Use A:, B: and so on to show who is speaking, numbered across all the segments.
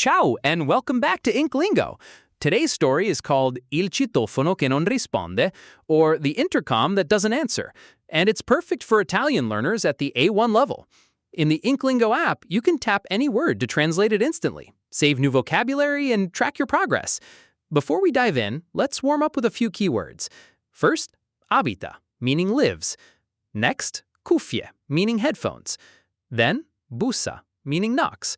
A: Ciao, and welcome back to InkLingo. Today's story is called Il Citofono che non risponde, or the intercom that doesn't answer, and it's perfect for Italian learners at the A1 level. In the InkLingo app, you can tap any word to translate it instantly, save new vocabulary, and track your progress. Before we dive in, let's warm up with a few keywords. First, abita, meaning lives. Next, cuffie, meaning headphones. Then, bussa, meaning knocks.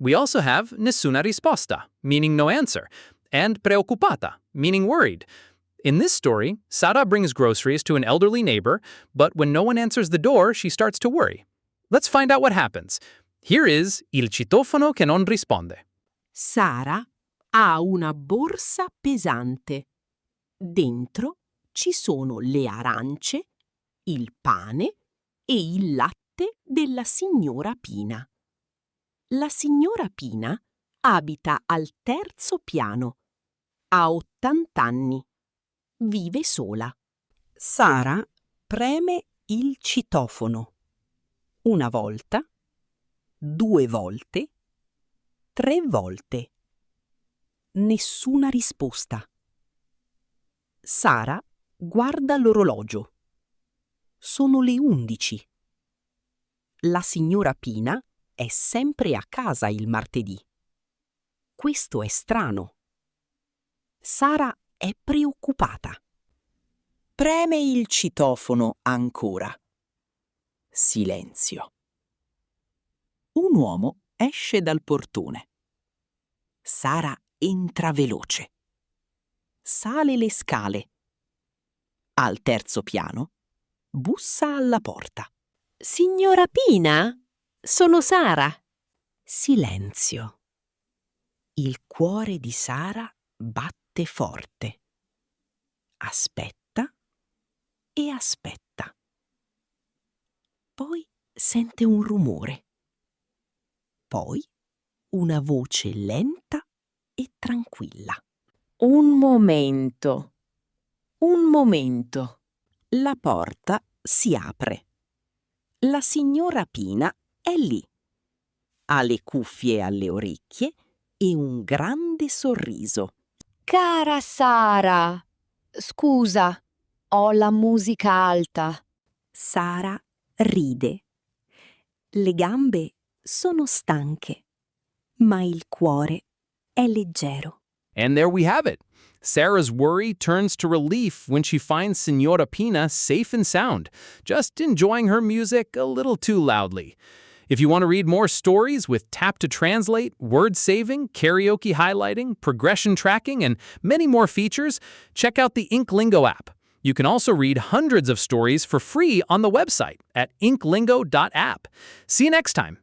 A: We also have nessuna risposta, meaning no answer, and preoccupata, meaning worried. In this story, Sara brings groceries to an elderly neighbor, but when no one answers the door, she starts to worry. Let's find out what happens. Here is Il Citofono che non risponde.
B: Sara ha una borsa pesante. Dentro ci sono le arance, il pane e il latte della signora Pina. La signora Pina abita al terzo piano. Ha 80 anni. Vive sola.
C: Sara preme il citofono. Una volta, 2 volte, 3 volte. Nessuna risposta. Sara guarda l'orologio. Sono le 11. La signora Pina è sempre a casa il martedì. Questo è strano. Sara è preoccupata.
D: Preme il citofono ancora. Silenzio. Un uomo esce dal portone. Sara entra veloce. Sale le scale. Al terzo piano, bussa alla porta.
B: Signora Pina? Sono Sara.
D: Silenzio. Il cuore di Sara batte forte. Aspetta e aspetta. Poi sente un rumore. Poi una voce lenta e tranquilla.
B: Un momento. Un momento.
D: La porta si apre. La signora Pina è lì. Ha le cuffie alle orecchie e un grande sorriso.
E: Cara Sara, scusa, ho la musica alta.
D: Sara ride. Le gambe sono stanche, ma il cuore è leggero.
A: And there we have it. Sarah's worry turns to relief when she finds Signora Pina safe and sound, just enjoying her music a little too loudly. If you want to read more stories with tap to translate, word saving, karaoke highlighting, progression tracking, and many more features, check out the InkLingo app. You can also read hundreds of stories for free on the website at inklingo.app. See you next time.